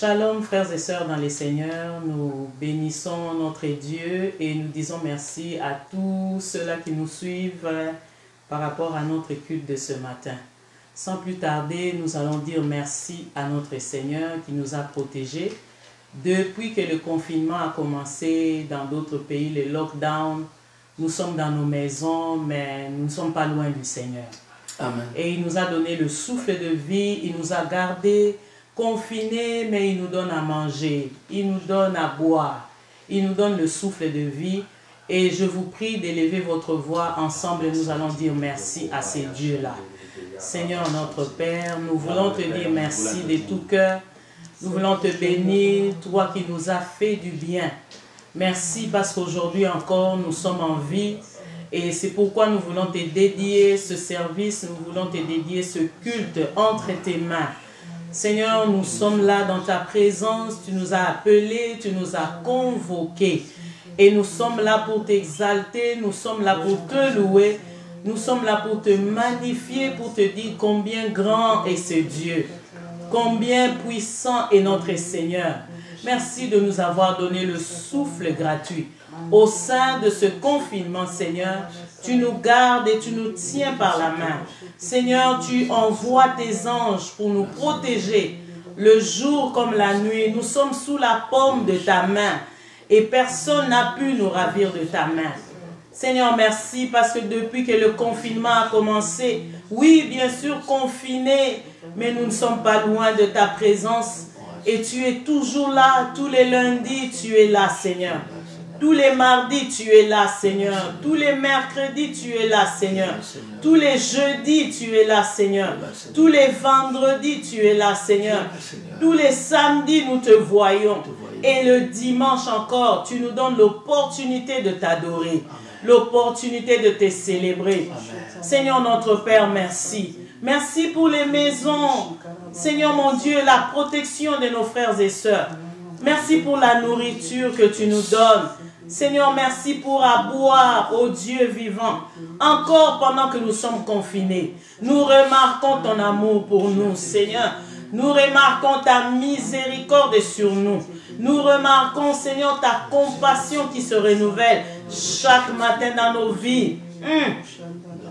Shalom frères et sœurs dans les Seigneurs, nous bénissons notre Dieu et nous disons merci à tous ceux-là qui nous suivent par rapport à notre culte de ce matin. Sans plus tarder, nous allons dire merci à notre Seigneur qui nous a protégés. Depuis que le confinement a commencé dans d'autres pays, le lockdown, nous sommes dans nos maisons, mais nous ne sommes pas loin du Seigneur. Amen. Et il nous a donné le souffle de vie, il nous a gardés confinés, mais il nous donne à manger, il nous donne à boire, il nous donne le souffle de vie. Et je vous prie d'élever votre voix ensemble et nous allons dire merci à ces dieux-là. Seigneur notre Père, nous voulons te dire merci de tout cœur. Nous voulons te bénir, toi qui nous as fait du bien. Merci parce qu'aujourd'hui encore nous sommes en vie. Et c'est pourquoi nous voulons te dédier ce service, nous voulons te dédier ce culte entre tes mains. Seigneur, nous sommes là dans ta présence, tu nous as appelés, tu nous as convoqués. Et nous sommes là pour t'exalter, nous sommes là pour te louer, nous sommes là pour te magnifier, pour te dire combien grand est ce Dieu, combien puissant est notre Seigneur. Merci de nous avoir donné le souffle gratuit. Au sein de ce confinement, Seigneur, tu nous gardes et tu nous tiens par la main. Seigneur, tu envoies tes anges pour nous protéger le jour comme la nuit. Nous sommes sous la paume de ta main et personne n'a pu nous ravir de ta main. Seigneur, merci parce que depuis que le confinement a commencé, oui, bien sûr, confinés, mais nous ne sommes pas loin de ta présence. Et tu es toujours là, tous les lundis, tu es là, Seigneur. Tous les mardis, tu es là, Seigneur. Tous les mercredis, tu es là, Seigneur. Tous les jeudis, tu es là, Seigneur. Tous les vendredis, tu es là, Seigneur. Tous les samedis, nous te voyons. Et le dimanche encore, tu nous donnes l'opportunité de t'adorer, l'opportunité de te célébrer. Seigneur notre Père, merci. Merci pour les maisons. Seigneur mon Dieu, la protection de nos frères et sœurs. Merci pour la nourriture que tu nous donnes. Seigneur, merci pour à boire, ô Dieu vivant. Encore pendant que nous sommes confinés, nous remarquons ton amour pour nous, Seigneur. Nous remarquons ta miséricorde sur nous. Nous remarquons, Seigneur, ta compassion qui se renouvelle chaque matin dans nos vies.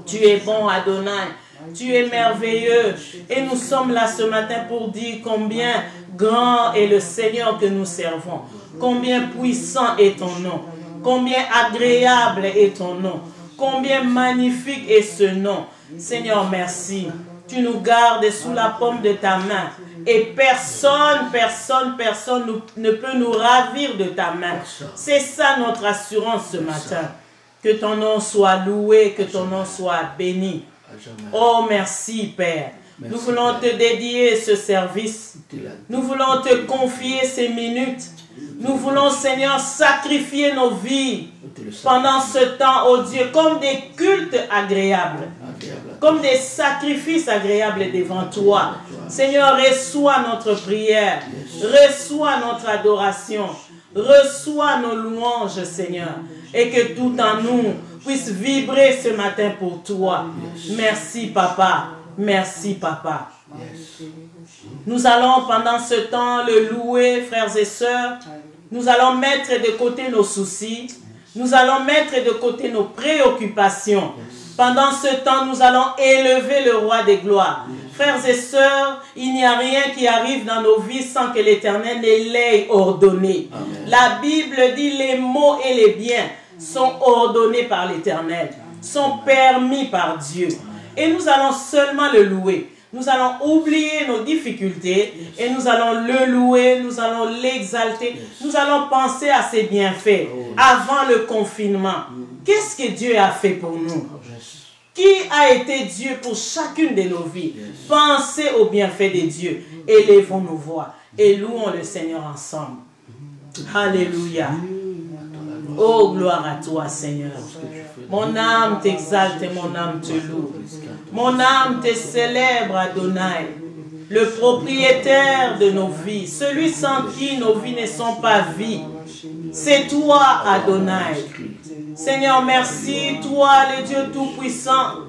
Tu es bon, Adonai. Tu es merveilleux. Et nous sommes là ce matin pour dire combien grand est le Seigneur que nous servons. Combien puissant est ton nom. Combien agréable est ton nom. Combien magnifique est ce nom. Seigneur, merci. Tu nous gardes sous la paume de ta main. Et personne ne peut nous ravir de ta main. C'est ça notre assurance ce matin. Que ton nom soit loué, que ton nom soit béni. Oh, merci, Père. Merci, nous voulons te dédier ce service. Nous voulons te confier ces minutes. Nous voulons, Seigneur, sacrifier nos vies pendant ce temps, oh Dieu, comme des cultes agréables, comme des sacrifices agréables devant toi. Seigneur, reçois notre prière, reçois notre adoration, reçois nos louanges, Seigneur, et que tout en nous puisse vibrer ce matin pour toi. Merci, Papa. Merci, Papa. Nous allons pendant ce temps le louer, frères et sœurs. Nous allons mettre de côté nos soucis. Nous allons mettre de côté nos préoccupations. Pendant ce temps, nous allons élever le roi des gloires. Frères et sœurs, il n'y a rien qui arrive dans nos vies sans que l'Éternel ne l'ait ordonné. La Bible dit les maux et les biens sont ordonnés par l'Éternel, sont permis par Dieu. Et nous allons seulement le louer. Nous allons oublier nos difficultés et nous allons le louer, nous allons l'exalter. Nous allons penser à ses bienfaits avant le confinement. Qu'est-ce que Dieu a fait pour nous? Qui a été Dieu pour chacune de nos vies? Pensez aux bienfaits de Dieu. Élevons nos voix et louons le Seigneur ensemble. Alléluia. Oh, gloire à toi, Seigneur. Mon âme t'exalte et mon âme te loue. Mon âme te célèbre, Adonai, le propriétaire de nos vies, celui sans qui nos vies ne sont pas vies. C'est toi, Adonai. Seigneur, merci, toi, le Dieu tout-puissant,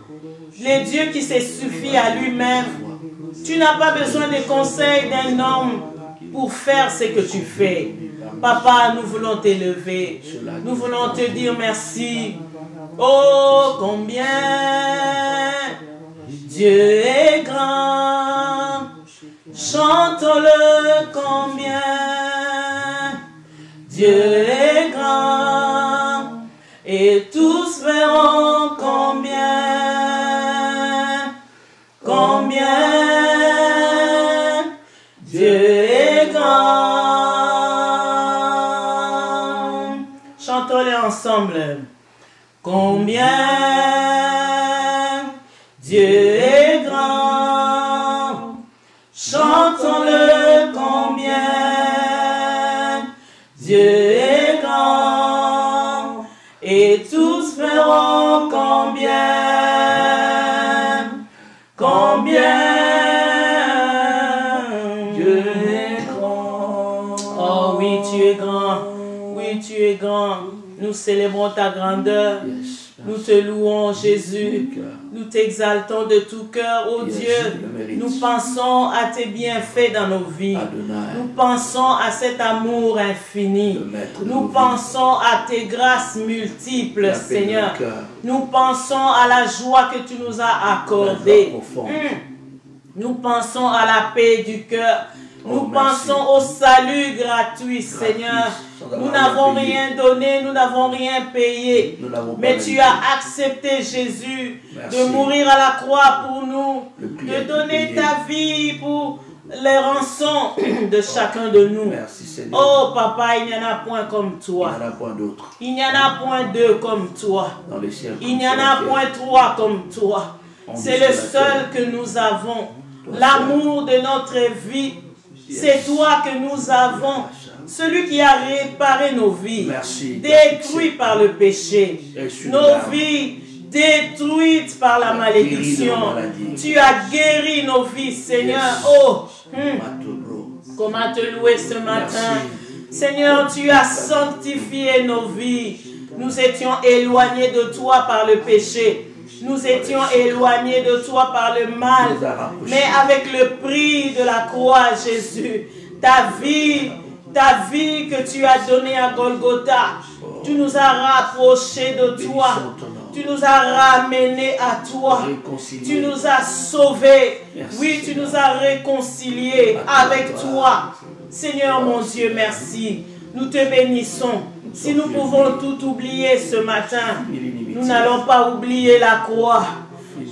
le Dieu qui se suffit à lui-même. Tu n'as pas besoin des conseils d'un homme. pour faire ce que tu fais. Papa, nous voulons t'élever. Nous voulons te dire merci. Oh, combien Dieu est grand. Chantons-le combien Dieu est grand. Et tous verront combien Dieu est grand. Chantons-le ensemble. Combien Dieu est grand. Chantons-le combien Dieu est grand. Et tous verront combien Dieu est grand. Oh oui, tu es grand. Oui, tu es grand. Nous célébrons ta grandeur. Nous te louons, Jésus. Nous t'exaltons de tout cœur, ô Dieu. Nous pensons à tes bienfaits dans nos vies. Nous pensons à cet amour infini. Nous pensons à tes grâces multiples, Seigneur. Nous pensons à la joie que tu nous as accordée. Nous pensons à la paix du cœur. Nous pensons au salut gratuit, Seigneur. Nous n'avons rien donné, nous n'avons rien payé. Mais tu as accepté, Jésus, de mourir à la croix pour nous, de donner ta vie pour les rançons de chacun de nous. Oh, Papa, il n'y en a point comme toi. Il n'y en a point deux comme toi. Il n'y en a point trois comme toi. C'est le seul que nous avons. L'amour de notre vie. C'est toi que nous avons, celui qui a réparé nos vies, détruites par le péché, nos vies détruites par la malédiction. Tu as guéri nos vies, Seigneur. Oh, comment te louer ce matin. Seigneur, tu as sanctifié nos vies. Nous étions éloignés de toi par le péché. Nous étions éloignés de toi par le mal. Mais avec le prix de la croix, Jésus, ta vie que tu as donnée à Golgotha, tu nous as rapprochés de toi. Tu nous as ramenés à toi. Tu nous as sauvés. Oui, tu nous as réconciliés avec toi. Seigneur mon Dieu, merci. Nous te bénissons. Si nous pouvons tout oublier ce matin, nous n'allons pas oublier la croix.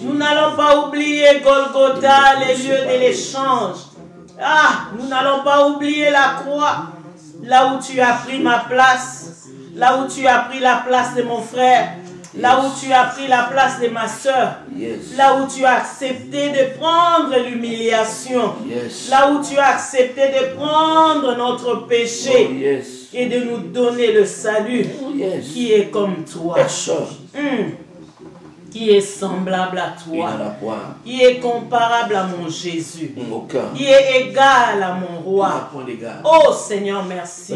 Nous n'allons pas oublier Golgotha, les lieux de l'échange. Ah, nous n'allons pas oublier la croix. Là où tu as pris ma place. Là où tu as pris la place de mon frère. Là où tu as pris la place de ma soeur. Là où tu as accepté de prendre l'humiliation. Là où tu as accepté de prendre notre péché. Et de nous donner le salut qui est comme toi. Qui est semblable à toi. Qui est comparable à mon Jésus. Qui est égal à mon roi. Oh Seigneur, merci.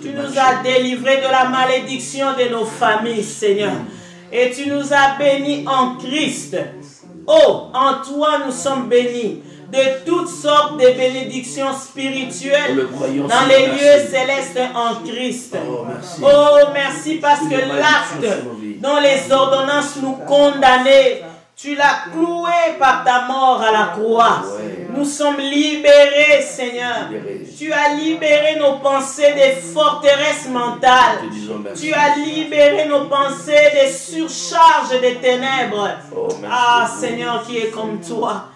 Tu nous as délivrés de la malédiction de nos familles, Seigneur. Et tu nous as bénis en Christ. Oh, en toi nous sommes bénis de toutes sortes de bénédictions spirituelles dans les lieux célestes en Christ. Oh, merci parce que l'acte dont les ordonnances nous condamnaient, tu l'as cloué par ta mort à la croix. Nous sommes libérés, Seigneur. Tu as libéré nos pensées des forteresses mentales. Tu as libéré nos pensées des surcharges des ténèbres. Ah, Seigneur, qui est comme toi.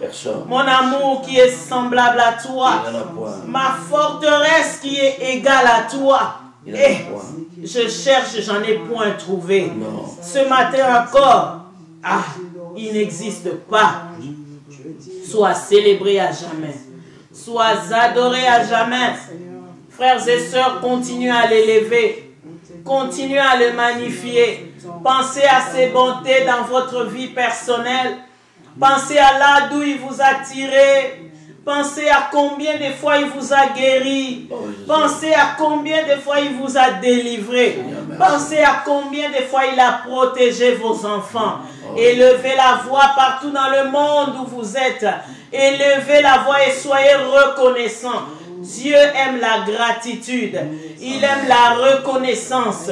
Mon amour qui est semblable à toi. Ma forteresse qui est égale à toi. Et je cherche, j'en ai point trouvé. Ce matin encore, ah, il n'existe pas. Sois célébré à jamais. Sois adoré à jamais. Frères et sœurs, continuez à l'élever. Continuez à le magnifier. Pensez à ses bontés dans votre vie personnelle. Pensez à là d'où il vous a tiré. Pensez à combien de fois il vous a guéri. Pensez à combien de fois il vous a délivré. Pensez à combien de fois il a protégé vos enfants. Élevez la voix partout dans le monde où vous êtes. Élevez la voix et soyez reconnaissants. Dieu aime la gratitude. Il aime la reconnaissance.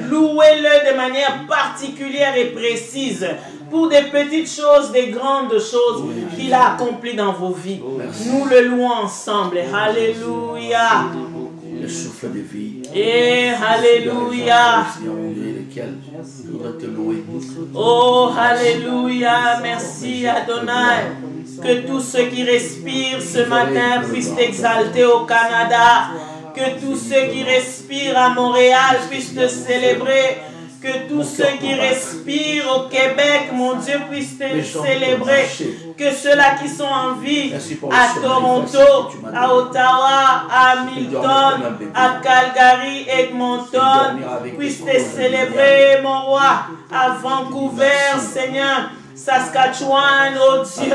Louez-le de manière particulière et précise pour des petites choses, des grandes choses qu'il a accomplies dans vos vies. Nous le louons ensemble. Alléluia. Le souffle de vie. Et alléluia. Oh, alléluia. Merci Adonai. Que tous ceux qui respirent ce matin puissent t'exalter au Canada. Que tous ceux qui respirent à Montréal puissent te célébrer. Que tous ceux qui respirent au Québec, mon Dieu, puissent te célébrer. Que ceux-là qui sont en vie à Toronto, à Ottawa, à Hamilton, à Calgary, Edmonton, puissent te célébrer, mon roi. À Vancouver, Seigneur. Saskatchewan, oh Dieu,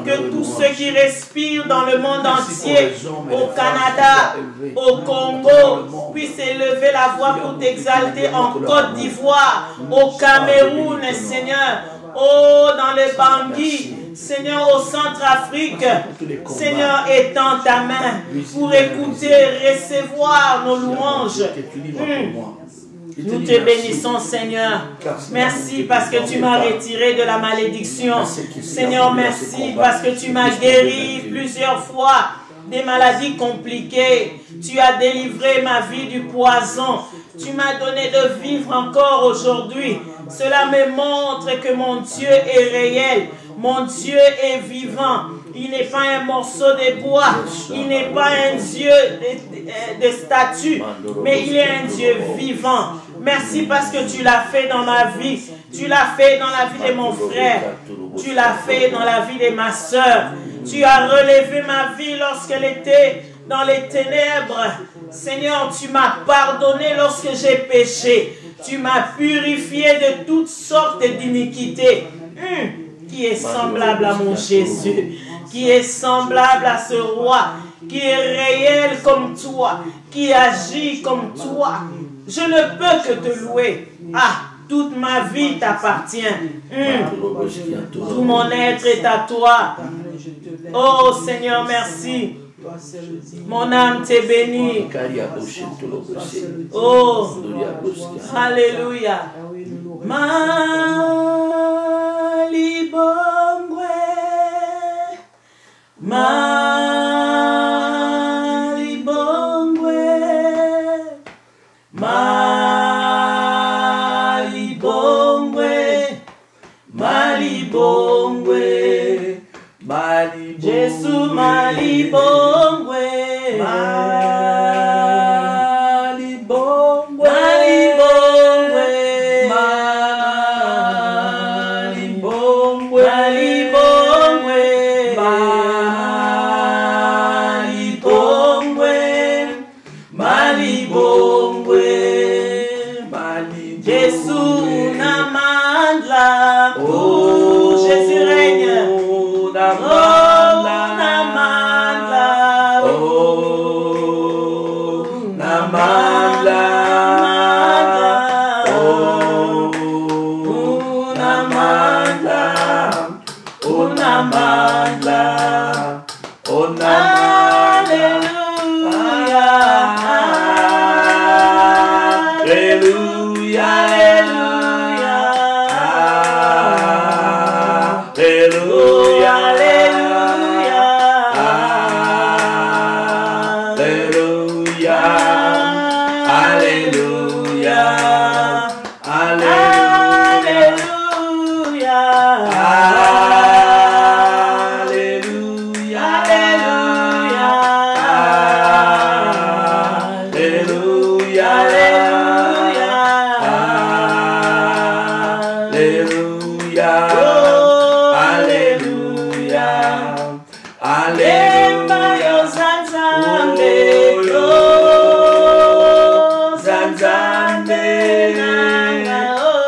que tous ceux qui respirent dans le monde entier, au Canada, au Congo, puissent élever la voix pour t'exalter en Côte d'Ivoire, au Cameroun, Seigneur, oh, dans le Bangui, Seigneur, au Centrafrique, Seigneur, étends ta main pour écouter, recevoir nos louanges. Nous te bénissons, Seigneur. Merci parce que tu m'as retiré de la malédiction. Seigneur, merci parce que tu m'as guéri plusieurs fois des maladies compliquées. Tu as délivré ma vie du poison. Tu m'as donné de vivre encore aujourd'hui. Cela me montre que mon Dieu est réel. Mon Dieu est vivant. Il n'est pas un morceau de bois. Il n'est pas un Dieu de statue. Mais il est un Dieu vivant. Merci parce que tu l'as fait dans ma vie. Tu l'as fait dans la vie de mon frère. Tu l'as fait dans la vie de ma soeur. Tu as relevé ma vie lorsqu'elle était dans les ténèbres. Seigneur, tu m'as pardonné lorsque j'ai péché. Tu m'as purifié de toutes sortes d'iniquités. Qui est semblable à mon Jésus, qui est semblable à ce roi, qui est réel comme toi, qui agit comme toi. Je ne peux que te louer. Ah, toute ma vie t'appartient. Tout mon être est à toi. Oh Seigneur, merci. Mon âme t'est bénie. Oh, alléluia. Malibongwe, Malibongwe, Malibongwe, Malibongwe, Malibongwe, Jésus Malibongwe, Malibongwe, Malibongwe, Malibongwe, Malibongwe, Malibongwe, Malibongwe, Jésus namandla, oh Jésus règne, oh namandla, oh namandla, oh namandla, oh namandla, oh alléluia, alléluia, alléluia, alléluia, alléluia, alléluia, alléluia, alléluia, alléluia, alléluia, alléluia, zanzambe, oh zanzambe,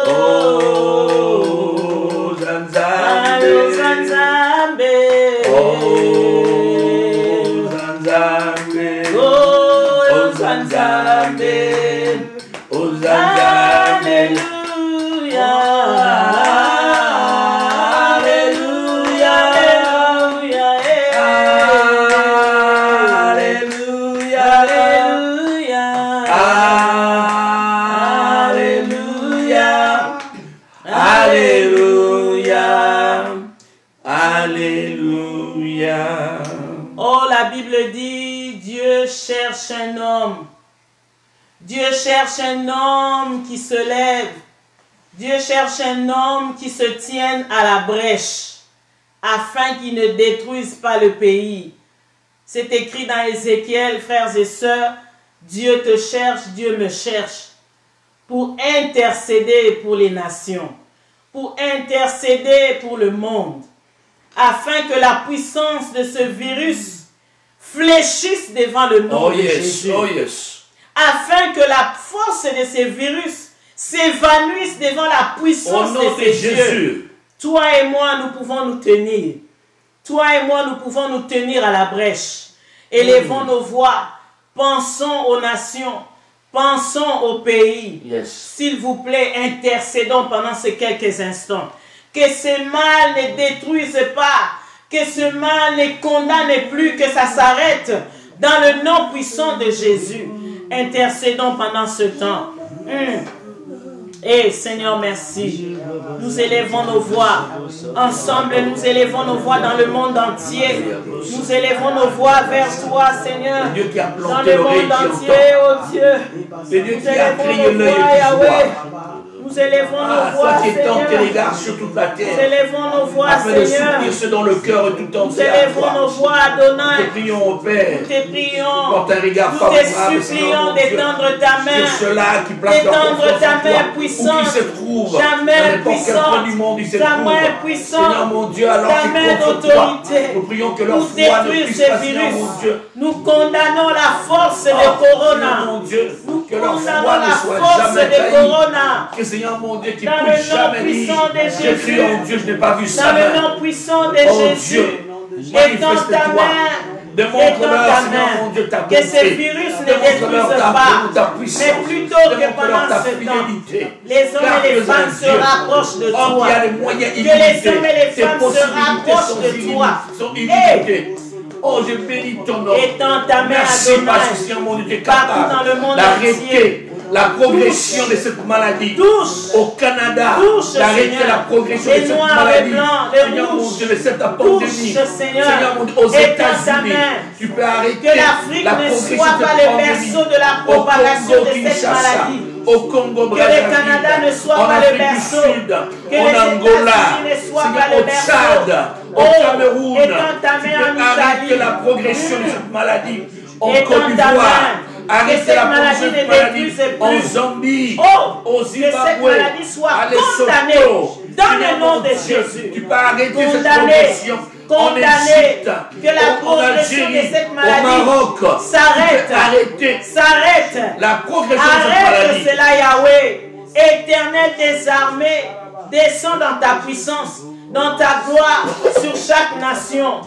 oh zanzambe, zanzambe, oh zanzambe, oh zanzambe, oh zanzambe, alléluia, alléluia, alléluia, Alléluia. Alléluia. Alléluia. Oh, la Bible dit, Dieu cherche un homme. Dieu cherche un homme qui se lève. Dieu cherche un homme qui se tienne à la brèche, afin qu'il ne détruise pas le pays. C'est écrit dans Ézéchiel, frères et sœurs, Dieu te cherche, Dieu me cherche, pour intercéder pour les nations, pour intercéder pour le monde, afin que la puissance de ce virus fléchisse devant le nom de Jésus. Oh yes. Afin que la force de ces virus s'évanouisse devant la puissance de ces dieux. Toi et moi, nous pouvons nous tenir. Toi et moi, nous pouvons nous tenir à la brèche. Élevons nos voix. Pensons aux nations. Pensons au pays. S'il vous plaît, intercédons pendant ces quelques instants. Que ce mal ne détruise pas. Que ce mal ne condamne plus. Que ça s'arrête. Dans le nom puissant de Jésus. Intercédons pendant ce temps. Et Seigneur, merci. Nous élevons nos voix. Ensemble, nous élevons nos voix dans le monde entier. Nous élevons nos voix vers toi, Seigneur. Dans le monde entier, oh Dieu. Nous élevons nos voix, Yahweh. Nous élevons nos voix, Seigneur. Nous élevons nos voix, Seigneur. Nous élevons nos voix, Adonai. Nous te prions au Père. Nous te prions. Porte un regard Nous te favorable, supplions d'étendre ta main. sur ceux-là qui placent leur D'étendre confiance ta en toi, main où puissante. qu'ils se trouvent, Ta dans main n'importe quel point du monde, ils se puissante. Ta trouvent. main puissante. Seigneur mon Dieu, alors Ta qu'ils main comptent sur toi, d'autorité. nous prions que leur Nous foi ne détruire puisse ces pas, Seigneur virus. mon Dieu. Nous condamnons la force de Seigneur Corona. mon Dieu, Nous que leur condamnons foi ne la soit force jamais de trahie. Corona. Que Seigneur mon Dieu, qui Dans le puisse nom jamais dire, puissant de j'ai Jésus. cru en Dieu, je n'ai pas vu ça. Dans le nom puissant de Oh Jésus. Dieu, Étends ta manifeste-toi. main. Démontre-leur, Étends ta Seigneur mon Dieu, ta main. bonté. Que ces virus ne Démontre-leur détruisent ta pas. puissance. Mais plutôt que Démontre-leur pendant ta ce temps, fidélité. les hommes et les femmes se rapprochent de Oh, toi. qui a les moyens Que les illimités. hommes et les Tes femmes se possibilités rapprochent sont de toi. sont illimitées. Oh, je bénis ton nom. Étends ta main, Merci Adonai. parce que Seigneur mon Dieu, tu es Partout dans le capable monde d'arrêter entier. la progression de cette maladie. Touche. Au Canada, Touche, d'arrêter Seigneur. la progression Les de cette noirs, maladie. les blancs, les Seigneur mon rouges. Dieu, de cette Touche, pandémie. Seigneur. Seigneur mon Dieu, aux Étends ta États-Unis, main. tu peux arrêter Que l'Afrique la ne progression soit de pas cette le pandémie. berceau de la Au propagation Congo, de cette Kinshasa, maladie. au Congo, Que le Brazzaville, Canada ne soit en pas le Afrique du berceau. Sud, Que en les Angola, États-Unis ne soient Seigneur, pas le au berceau. Tchad, au Oh, Cameroun, étends ta tu main peux en arrêter Italie. la progression de cette maladie. En Étends Côte ta d'Ivoire, main. Que arrêter cette la maladie progression de ne cette maladie. détruise plus. En Zambie, Oh, au que cette Zimbabwe, maladie soit à Lesotho, condamnée dans Seigneur le nom mon de Dieu, Jésus. tu peux arrêter cette Condamné. progression. En Condamné. Égypte, Que la en progression de Algérie, cette au maladie Maroc, s'arrête. tu peux arrêter S'arrête. la progression de cette Arrête maladie. cela, Yahweh. Éternel des armées, descends dans ta puissance, dans ta gloire, sur chaque nation,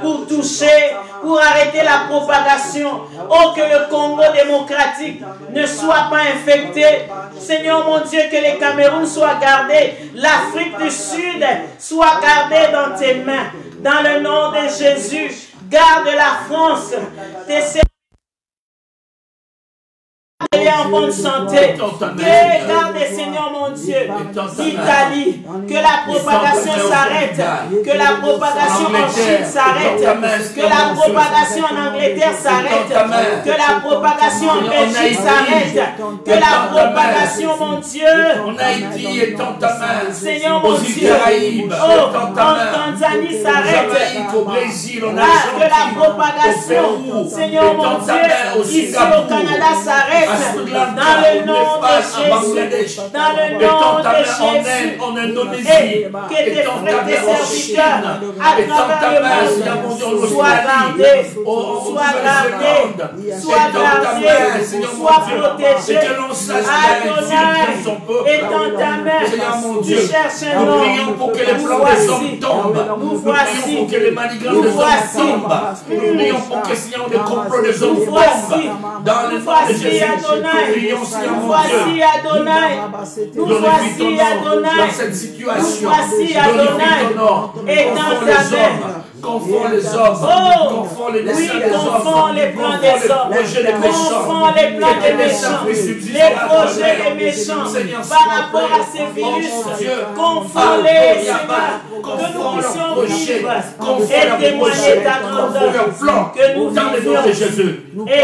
pour toucher, pour arrêter la propagation. Oh, que le Congo démocratique ne soit pas infecté. Seigneur mon Dieu, que les Cameroun soient gardés, l'Afrique du Sud soit gardée dans tes mains. Dans le nom de Jésus, garde la France, tes elle est en bonne santé. Garde, Seigneur mon Dieu, l'Italie, que la propagation s'arrête, que la propagation en Chine s'arrête, que la propagation en Angleterre s'arrête, que la propagation en Belgique s'arrête, que la propagation, mon Dieu, En Haïti, étends ta main. Seigneur Aux mon îles Dieu, Caraïbes, oh, étends ta en main. Tanzanie Jamaïque, s'arrête. au Brésil, en Que Argentine, la au propagation, Pérou, Seigneur mon étends ta main au Dieu, ici Singapour, au Canada s'arrête. à Sri Lanka, Dans le au nom Népal, à de Jésus. Bangladesh. Dans le Étends nom ta de main en Jésus. Inde, en Indonésie. Et que tes Étends ta frères, tes main en serviteurs, Chine. à Étends ta travers main, le Seigneur mon Dieu, en monde, soient Australie, gardés, au soient gardés, Nouvelle-Zélande. soient Étends ta main, gardés, Seigneur mon soient Dieu. protégés. Et que l'on sache qu'il y a un Dieu qui aime son peuple. Étends ta main. Seigneur mon Tu Dieu, cherches un nous homme. prions pour que les Nous plans des voici. hommes tombent. Nous Nous voici. prions pour que les manigances Nous des hommes voici. tombent. Nous prions pour que, Seigneur, les complots des hommes Nous tombent. voici. Dans le Nous nom de voici, Jésus, Adonai. nous prions, Seigneur Nous mon Dieu. voici, Adonai. Nous Glorifie ton voici, nom Adonai. dans cette situation. Nous voici, Glorifie Adonai. ton nom. Étends Confond ta les hommes. main. confond les hommes, confond les desseins des hommes, confond les plans des hommes, confond les plans des méchants, les projets des méchants, par rapport à ces virus, confond-les, Seigneur, que nous puissions vivre et témoigner ta grandeur, que nous vivions et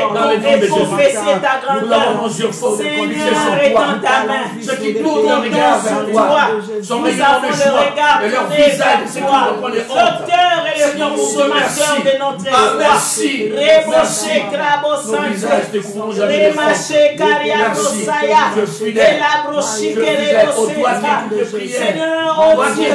confesser ta grandeur, Seigneur, étends ta main, ceux qui tournent leur regard vers toi, sont regardant le choix et leur visage, c'est qui reprend les hontes. L'auteur et le consommateur de notre foi. Merci. Reboshe Krabo Santo. Remache Kariato Saya. Et la brochi Kereboseta. Seigneur, oh Dieu,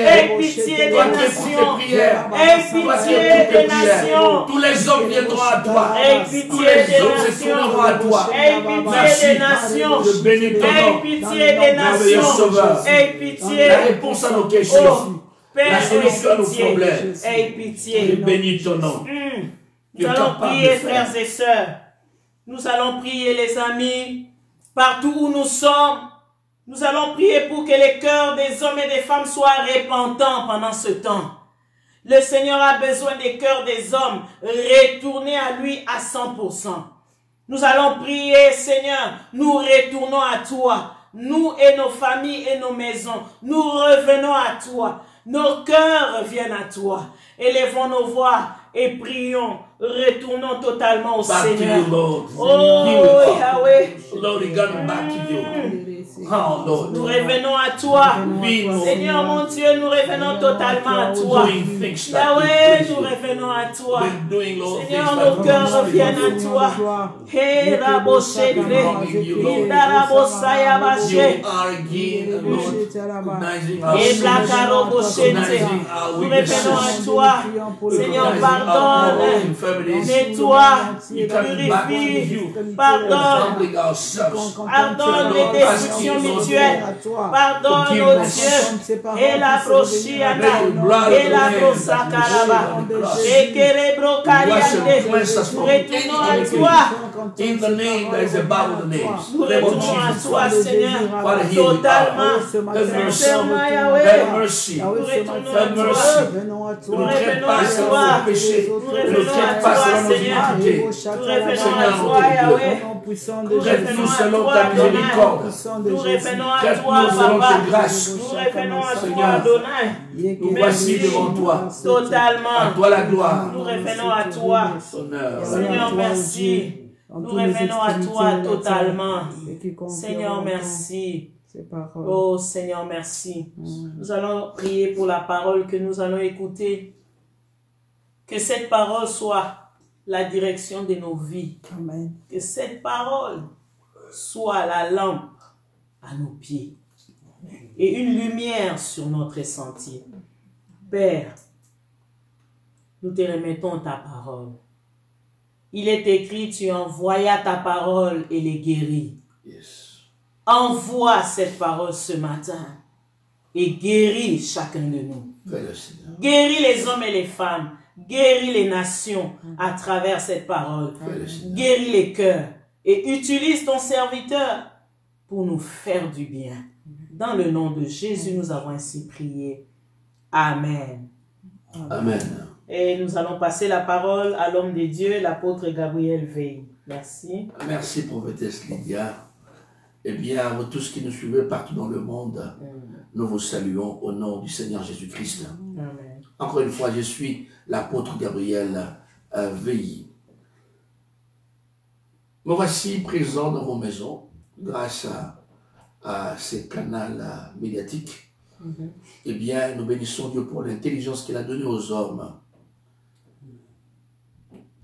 aie pitié des nations. Aie pitié des nations. Tous les hommes viendront à toi. Aie pitié des nations. À toi. Aie pitié des nations. Je bénis ton Aie nom. pitié des nations. Aie pitié. La réponse à nos questions. Père, La solution à nos problèmes. aie pitié. Je bénis ton nom. Nous allons prier, frères et sœurs. Nous allons prier, les amis, partout où nous sommes. Nous allons prier pour que les cœurs des hommes et des femmes soient repentants pendant ce temps. Le Seigneur a besoin des cœurs des hommes retournés à lui à 100%. Nous allons prier, Seigneur, nous retournons à toi. Nous et nos familles et nos maisons, nous revenons à toi. Nos cœurs reviennent à toi. Élevons nos voix et prions. Retournons totalement au Seigneur. Oh Yahweh. Lord, we got back to you. Oh, Lord. Nous revenons à toi. Seigneur mon Dieu, nous revenons totalement à toi. Yahweh, nous revenons à toi. Seigneur, nos cœurs reviennent à toi. Hey, Rabo Shedre. Indarabo Sayabache. Et Blakarobo Shedre. Nous revenons à toi. Seigneur, pardonne. Nettoie, purifie, pardonne, pardonne les destructions mutuelles, pardonne, oh Dieu, et la brochiana, et la brosakaraba, et kerebro kariande, retournons à toi, in the name that is above the names. Nous retournons à toi, Seigneur, totalement, Have mercy. nous retournons à Have toi, mercy. nous revenons à toi, nous revenons à toi, Seigneur, nous revenons à toi, Yahweh, nous revenons à toi, Adonai, nous revenons à toi, Papa, nous revenons à toi, Adonai, Nous voici devant toi. Totalement, À toi la gloire. nous revenons à toi, Seigneur, merci, nous revenons à toi totalement, Seigneur, merci. Oh Seigneur, merci. Nous allons prier pour la parole que nous allons écouter. Que cette parole soit la direction de nos vies. Amen. Que cette parole soit la lampe à nos pieds et une lumière sur notre sentier. Père, nous te remettons ta parole. Il est écrit, tu envoyas ta parole et les guéris. Yes. Envoie cette parole ce matin et guéris chacun de nous. Guéris les hommes et les femmes. Guéris les nations à travers cette parole. Guéris les cœurs et utilise ton serviteur pour nous faire du bien. Dans le nom de Jésus, nous avons ainsi prié. Amen. Amen. Et nous allons passer la parole à l'homme de Dieu, l'apôtre Gabriel Veil. Merci. Merci, prophétesse Lydia. Eh bien, vous tous qui nous suivez partout dans le monde, nous vous saluons au nom du Seigneur Jésus-Christ. Amen. Encore une fois, je suis l'apôtre Gabriel Veil. Me voici présent dans vos maisons grâce à ces canaux médiatiques. Eh bien, nous bénissons Dieu pour l'intelligence qu'il a donnée aux hommes.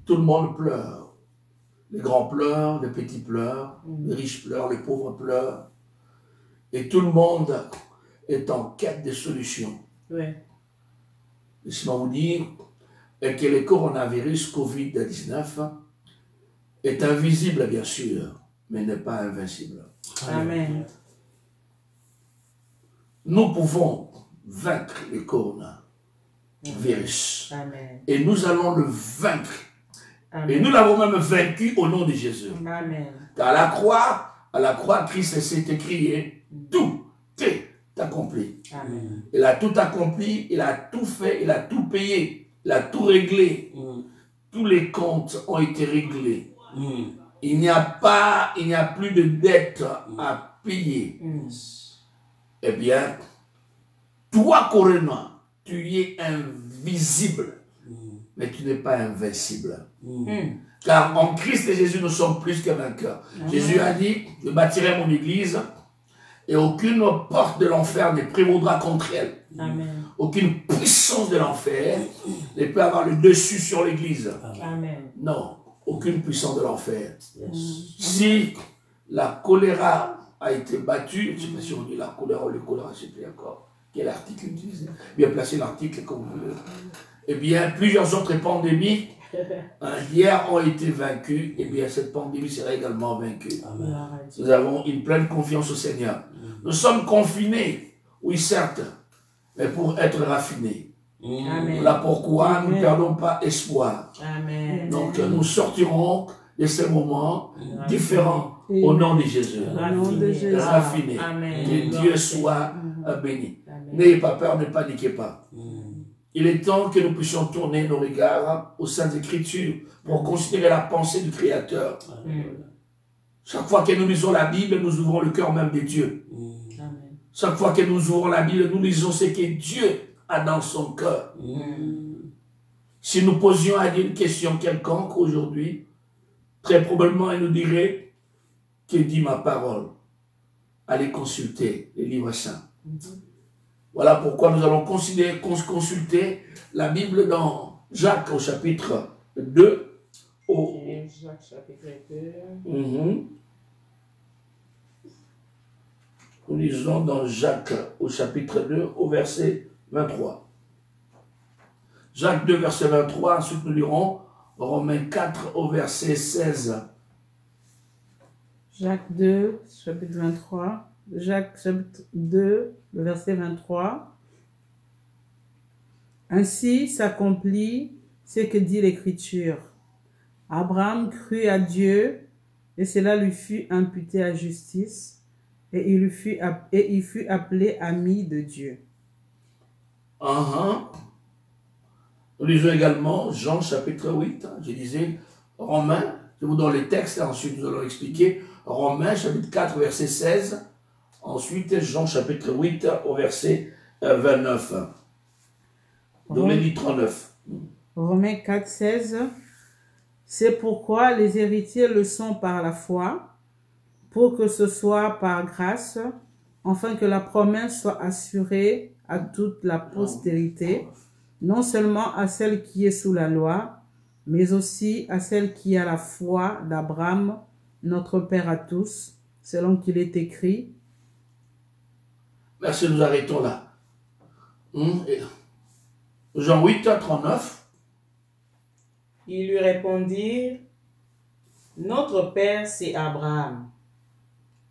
Tout le monde pleure. Les grands pleurent, les petits pleurent, les riches pleurent, les pauvres pleurent. Et tout le monde est en quête de solutions. Oui. Laissez-moi vous dire que le coronavirus Covid-19 est invisible, bien sûr, mais n'est pas invincible. Amen. Nous pouvons vaincre le coronavirus. Amen. Et nous allons le vaincre. Amen. Et nous l'avons même vaincu au nom de Jésus. Amen. Car à la croix, Christ s'est écrit, tout est accompli. Amen. Il a tout accompli, il a tout fait, il a tout payé il a tout réglé. Tous les comptes ont été réglés. Il n'y a plus de dette à payer. Eh bien, toi, Corénois, tu es invisible, mais tu n'es pas invincible. Car en Christ et Jésus, nous sommes plus que vainqueurs. Jésus a dit, je bâtirai mon église et aucune porte de l'enfer ne prévaudra contre elle. Amen. Aucune puissance de l'enfer ne peut avoir le dessus sur l'église. Amen. Non, aucune puissance de l'enfer. Si la choléra a été battue, je ne sais pas si on dit la choléra ou le choléra, je ne sais plus encore quel article utiliser. Bien placer l'article comme vous voulez. Eh bien, plusieurs autres pandémies hier ont été vaincues. Eh bien, cette pandémie sera également vaincue. Amen. Nous avons une pleine confiance au Seigneur. Nous sommes confinés, oui certes, mais pour être raffinés. Amen. Voilà pourquoi nous ne perdons pas espoir. Amen. Donc nous sortirons de ces moments différents au nom de Jésus. Raffinés. Amen. Que Dieu soit béni. N'ayez pas peur, ne paniquez pas. Il est temps que nous puissions tourner nos regards aux Saintes Écritures pour considérer la pensée du Créateur. Chaque fois que nous lisons la Bible, nous ouvrons le cœur même de Dieu. Chaque fois que nous ouvrons la Bible, nous lisons ce que Dieu a dans son cœur. Si nous posions à Dieu une question quelconque aujourd'hui, très probablement il nous dirait, que dit ma parole? Allez consulter les livres saints. Voilà pourquoi nous allons consulter la Bible dans Jacques au chapitre 2. Jacques chapitre 2. Nous lisons dans Jacques au chapitre 2 au verset 23. Jacques 2 verset 23, ensuite nous lirons Romains 4 au verset 16. Jacques 2, chapitre 23. Jacques chapitre 2, le verset 23. Ainsi s'accomplit ce que dit l'Écriture. Abraham crut à Dieu et cela lui fut imputé à justice et il fut appelé ami de Dieu. Nous lisons également Jean chapitre 8. Je disais Romains, je vous donne les textes et ensuite nous allons expliquer. Romains chapitre 4 verset 16. Ensuite, Jean chapitre 8 au verset 29. Donnez-lui 39. Romains 4, 16. C'est pourquoi les héritiers le sont par la foi, pour que ce soit par grâce, afin que la promesse soit assurée à toute la postérité, non seulement à celle qui est sous la loi, mais aussi à celle qui a la foi d'Abraham, notre Père à tous, selon qu'il est écrit. Merci, nous arrêtons là. Jean 8, 39. Ils lui répondirent, notre Père, c'est Abraham.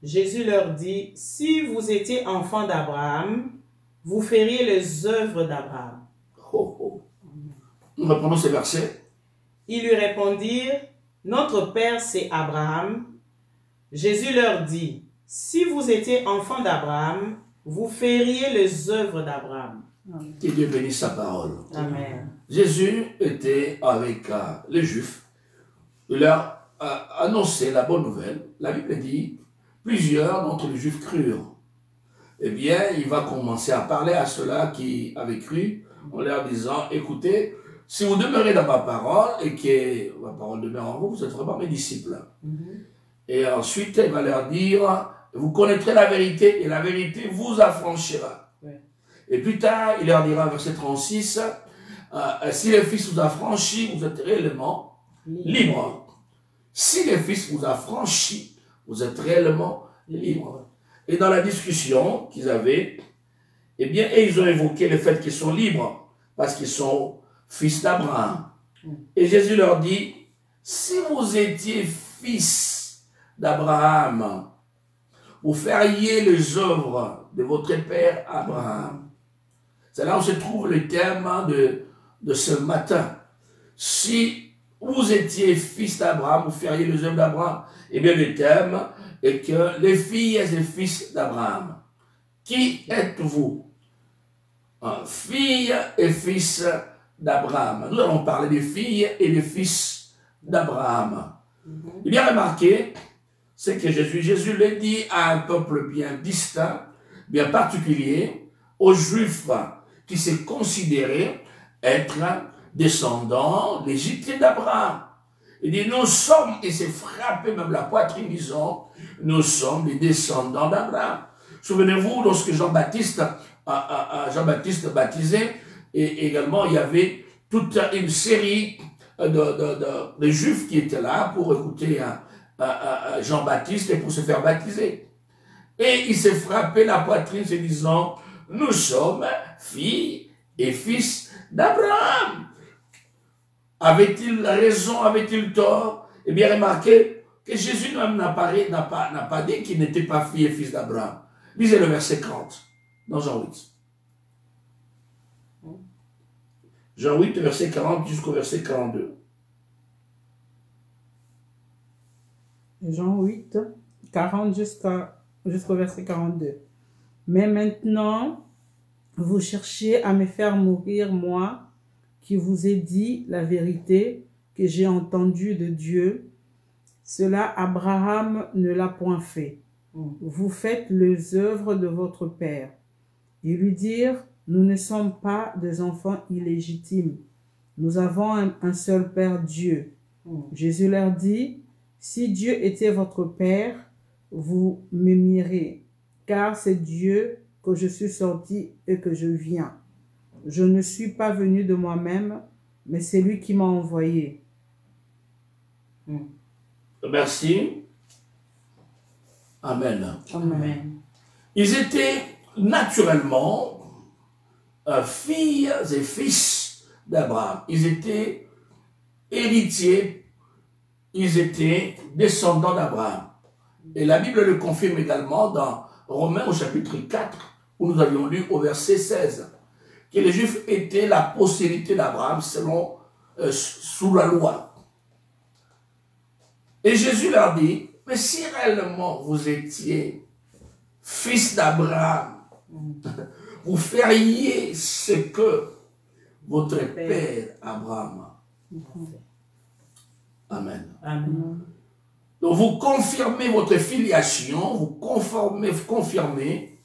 Jésus leur dit, si vous étiez enfants d'Abraham, vous feriez les œuvres d'Abraham. Nous reprenons ces versets. Ils lui répondirent, notre Père, c'est Abraham. Jésus leur dit, si vous étiez enfants d'Abraham, vous feriez les œuvres d'Abraham. Que Dieu bénisse sa parole. Amen. Jésus était avec les Juifs. Il leur a annoncé la bonne nouvelle. La Bible dit, plusieurs d'entre les Juifs crurent. Eh bien, il va commencer à parler à ceux-là qui avaient cru en leur disant, écoutez, si vous demeurez dans ma parole et que ma parole demeure en vous, vous êtes vraiment mes disciples. Et ensuite, il va leur dire, vous connaîtrez la vérité et la vérité vous affranchira. Et plus tard, il leur dira, verset 36, si le Fils vous a franchi, vous êtes réellement libre. Si le Fils vous a franchi, vous êtes réellement libre. Et dans la discussion qu'ils avaient, eh bien, et ils ont évoqué le fait qu'ils sont libres, parce qu'ils sont fils d'Abraham. Et Jésus leur dit, si vous étiez fils d'Abraham, vous feriez les œuvres de votre père Abraham. C'est là où se trouve le thème de ce matin. Si vous étiez fils d'Abraham, vous feriez les œuvres d'Abraham. Eh bien, le thème est que les filles et les fils d'Abraham. Qui êtes-vous? Fille et fils d'Abraham. Nous allons parler des filles et des fils d'Abraham. Il bien remarqué, c'est que Jésus le dit à un peuple bien distinct, bien particulier, aux Juifs qui se considéraient être descendants légitimes d'Abraham. Il dit, nous sommes, et s'est frappé même la poitrine, disons, nous sommes les descendants d'Abraham. Souvenez-vous, lorsque Jean-Baptiste baptisé, et également il y avait toute une série de Juifs qui étaient là pour écouter Jean-Baptiste et pour se faire baptiser. Et il s'est frappé la poitrine se disant, nous sommes filles et fils d'Abraham. Avait-il raison, avait-il tort? Eh bien, remarquez que Jésus même n'a pas dit qu'il n'était pas fille et fils d'Abraham. Lisez le verset 40 dans Jean 8. Jean 8, verset 40 jusqu'au verset 42. Jean 8, 40 jusqu'au verset 42. Mais maintenant, vous cherchez à me faire mourir, moi, qui vous ai dit la vérité que j'ai entendue de Dieu. Cela, Abraham ne l'a point fait. Vous faites les œuvres de votre père. Ils lui dirent, nous ne sommes pas des enfants illégitimes. Nous avons un seul Père, Dieu. Jésus leur dit, si Dieu était votre Père, vous m'aimeriez, car c'est Dieu que je suis sorti et que je viens. Je ne suis pas venu de moi-même, mais c'est lui qui m'a envoyé. Merci. Amen. Amen. Ils étaient naturellement filles et fils d'Abraham. Ils étaient héritiers, ils étaient descendants d'Abraham. Et la Bible le confirme également dans Romains au chapitre 4, où nous avions lu au verset 16, que les Juifs étaient la postérité d'Abraham sous la loi. Et Jésus leur dit, mais si réellement vous étiez fils d'Abraham, vous feriez ce que votre père Abraham. Amen. Amen. Donc vous confirmez votre filiation, vous confirmez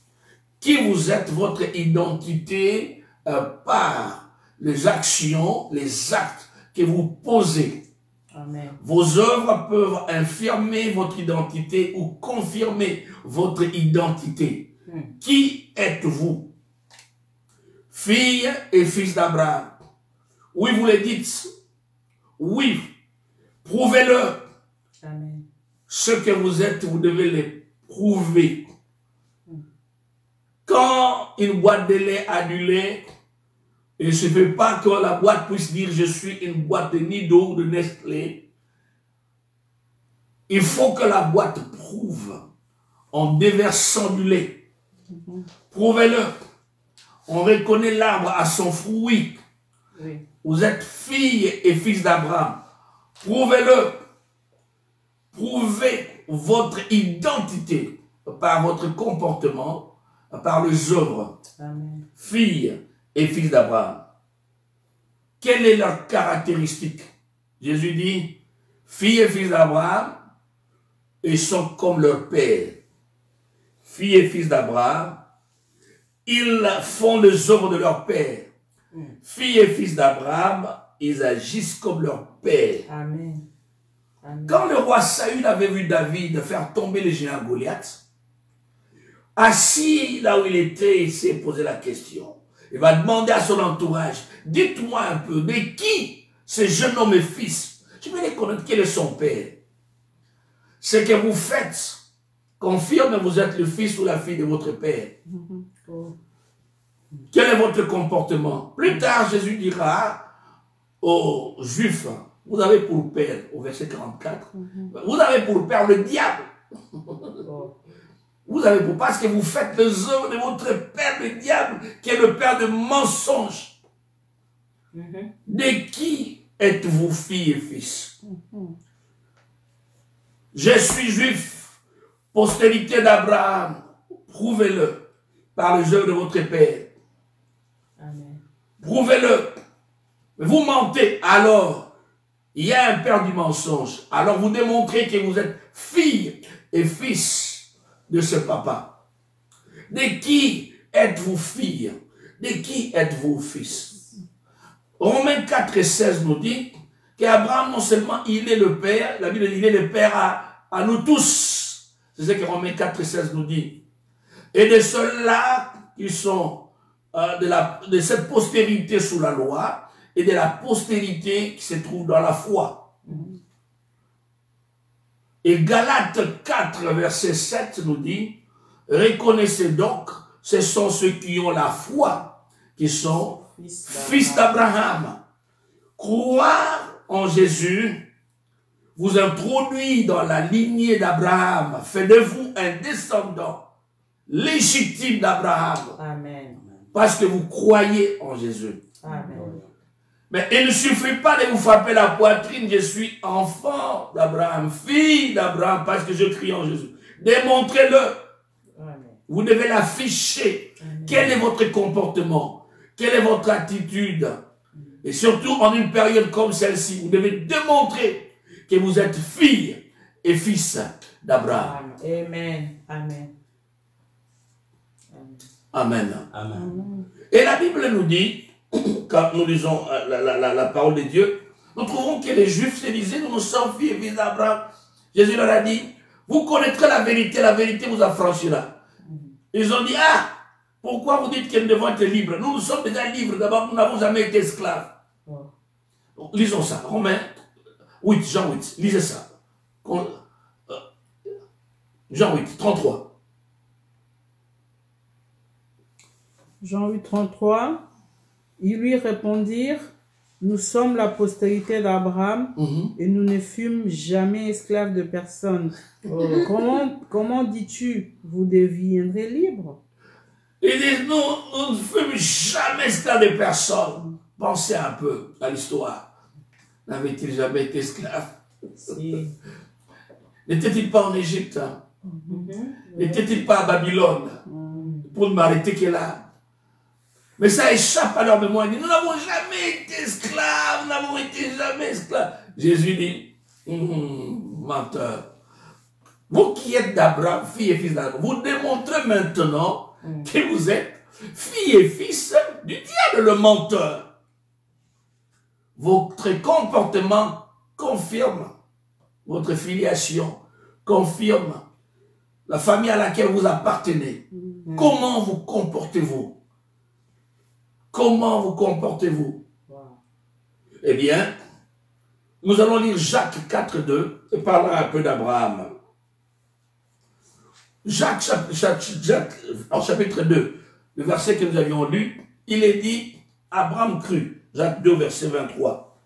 qui vous êtes, votre identité par les actions, les actes que vous posez. Amen. Vos œuvres peuvent infirmer votre identité ou confirmer votre identité. Qui êtes-vous? Fille et fils d'Abraham. Oui, vous le dites. Oui, prouvez-le. Amen. Ce que vous êtes, vous devez le prouver. Quand une boîte de lait a du lait, il ne se fait pas que la boîte puisse dire je suis une boîte de Nido ou de Nestlé. Il faut que la boîte prouve en déversant du lait. Prouvez-le. On reconnaît l'arbre à son fruit. Oui. Vous êtes fille et fils d'Abraham. Prouvez-le. Prouvez votre identité par votre comportement, par les œuvres. Amen. Fille et fils d'Abraham. Quelle est leur caractéristique? Jésus dit, filles et fils d'Abraham, ils sont comme leur père. Filles et fils d'Abraham, ils font les œuvres de leur père. Filles et fils d'Abraham, ils agissent comme leur père. Amen. Amen. Quand le roi Saül avait vu David faire tomber le géant Goliath, assis là où il était, il s'est posé la question. Il va demander à son entourage, dites-moi un peu, de qui ce jeune homme est fils? Je vais les connaître, quel est son père? Ce que vous faites confirme que vous êtes le fils ou la fille de votre père. Quel est votre comportement? Plus tard, Jésus dira aux Juifs, vous avez pour père, au verset 44, vous avez pour père le diable. Vous avez pour, parce que vous faites les œuvres de votre père le diable, qui est le père de mensonges. De qui êtes-vous fille et fils? Je suis juif, postérité d'Abraham. Prouvez-le par les œuvres de votre père. Amen. Prouvez-le. Mais vous mentez, alors il y a un père du mensonge. Alors vous démontrez que vous êtes fille et fils de ce papa. De qui êtes-vous fille? De qui êtes-vous fils? Romains 4 et 16 nous dit qu'Abraham, non seulement il est le père, la Bible dit il est le père à nous tous. C'est ce que Romains 4 et 16 nous dit. Et de ceux-là qui sont de cette postérité sous la loi et de la postérité qui se trouve dans la foi. Et Galates 4, verset 7 nous dit, reconnaissez donc, ce sont ceux qui ont la foi, qui sont fils d'Abraham. Croire en Jésus vous introduit dans la lignée d'Abraham, fait de vous un descendant légitime d'Abraham. Amen. Parce que vous croyez en Jésus. Amen. Mais il ne suffit pas de vous frapper la poitrine, je suis enfant d'Abraham, fille d'Abraham, parce que je crie en Jésus. Démontrez-le. Vous devez l'afficher. Quel est votre comportement? Quelle est votre attitude? Et surtout en une période comme celle-ci, vous devez démontrer que vous êtes fille et fils d'Abraham. Amen. Amen. Amen. Amen. Et la Bible nous dit, quand nous lisons la parole de Dieu, nous trouvons que les Juifs se disaient, nous sommes filles et fils d'Abraham. Jésus leur a dit, vous connaîtrez la vérité vous affranchira. Ils ont dit, ah, pourquoi vous dites que nous devons être libres? Nous sommes déjà libres, d'abord nous n'avons jamais été esclaves. Lisons ça, Romains 8, Jean 8, lisez ça. Jean 8, 33. Jean 8, 33. Ils lui répondirent, nous sommes la postérité d'Abraham et nous ne fûmes jamais esclaves de personne. Comment dis-tu, vous deviendrez libres? Ils disent, nous ne fûmes jamais esclaves de personne. Pensez un peu à l'histoire. N'avait-il jamais été esclave? Si. N'était-il pas en Égypte? N'était-il pas à Babylone? Pour ne m'arrêter que là. Mais ça échappe à leur mémoire. Ils disent, nous n'avons jamais été esclaves, nous n'avons été jamais esclaves. Jésus dit, menteur. Vous qui êtes d'Abraham, fille et fils d'Abraham, vous démontrez maintenant que vous êtes fille et fils du diable, le menteur. Votre comportement confirme votre filiation, confirme la famille à laquelle vous appartenez. Comment vous comportez-vous? Comment vous comportez-vous? Eh bien, nous allons lire Jacques 4, 2 et parler un peu d'Abraham. Jacques, en chapitre 2, le verset que nous avions lu, il est dit, Abraham crut. Jacques 2, verset 23.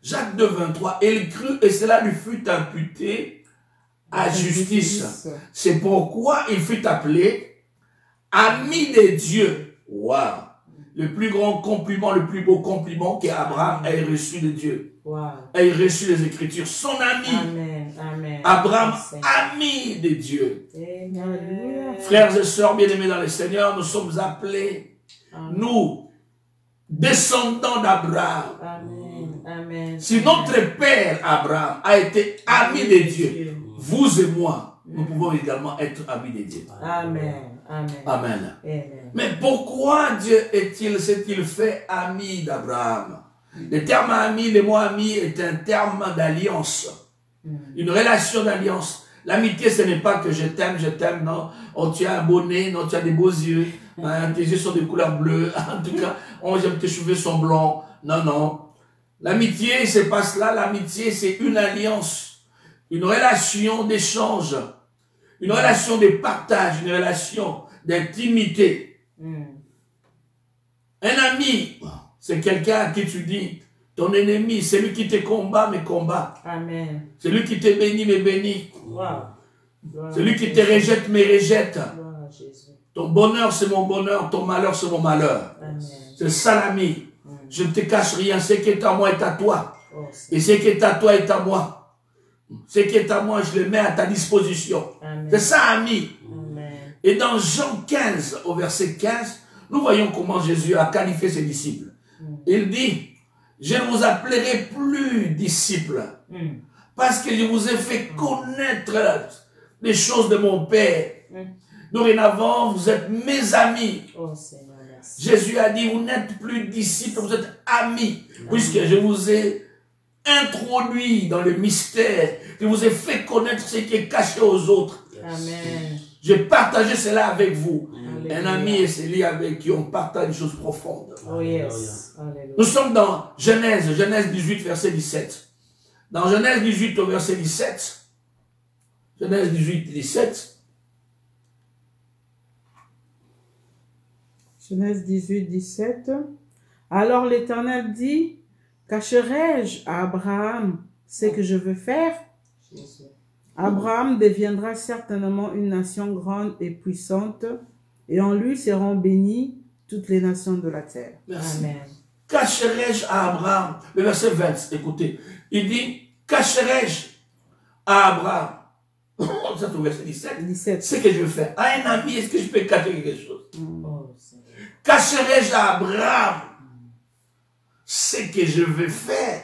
Jacques 2, 23, il crut et cela lui fut imputé à justice. C'est pourquoi il fut appelé ami de Dieu. Waouh! Le plus grand compliment, le plus beau compliment qu'Abraham ait reçu de Dieu. Ait reçu les Écritures. Son ami. Amen. Amen. Abraham, ami de Dieu. Amen. Frères et sœurs bien-aimés dans le Seigneur, nous sommes appelés, nous, descendants d'Abraham. Amen. Amen. Si notre père Abraham a été ami de Dieu, vous et moi, nous pouvons également être amis de Dieu. Amen. Amen. Amen. Amen. Mais pourquoi Dieu s'est-il fait ami d'Abraham? Le terme ami, le mot ami est un terme d'alliance. Une relation d'alliance. L'amitié, ce n'est pas que je t'aime, non. Oh, tu as un beau nez, non, tu as des beaux yeux, hein, tes yeux sont de couleur bleue, en tout cas, oh, j'aime tes cheveux sont blancs. Non, non. L'amitié, c'est pas cela. L'amitié, c'est une alliance, une relation d'échange, une relation de partage, une relation d'intimité. Un ami, c'est quelqu'un à qui tu dis, ton ennemi, c'est lui qui te combat, me combat. Amen. C'est lui qui te bénit, me bénit. Wow. C'est lui qui te rejette, me rejette. Gloire à Jésus. Ton bonheur, c'est mon bonheur. Ton malheur, c'est mon malheur. Amen. C'est ça l'ami. Je ne te cache rien. Ce qui est à moi est à toi. Oh, Et ce qui est à toi est à moi. Ce qui est à moi, je le mets à ta disposition. Amen. C'est ça, ami. Amen. Et dans Jean 15, au verset 15, nous voyons comment Jésus a qualifié ses disciples. Il dit, je ne vous appellerai plus disciples, parce que je vous ai fait connaître les choses de mon Père. Dorénavant, vous êtes mes amis. Oh Seigneur, merci. Jésus a dit, vous n'êtes plus disciples, vous êtes amis, puisque je vous ai introduit dans le mystère, je vous ai fait connaître ce qui est caché aux autres. Amen. J'ai partagé cela avec vous. Alléluia. Un ami est celui avec qui on partage des choses profondes. Oh yes. Alléluia. Nous sommes dans Genèse 18, verset 17. Dans Genèse 18, au verset 17, Genèse 18, 17, Genèse 18, 17. Alors l'Éternel dit, cacherai-je à Abraham ce que je veux faire? Jésus. Abraham deviendra certainement une nation grande et puissante, et en lui seront bénies toutes les nations de la terre. merci. Amen. Cacherai-je à Abraham, le verset 20, écoutez, il dit, cacherai-je à Abraham, ça c'est au verset 17, 17. ce que je veux faire. À un ami, est-ce que je peux cacher quelque chose? Oh Seigneur. Cacherai-je à Abraham ce que je veux faire?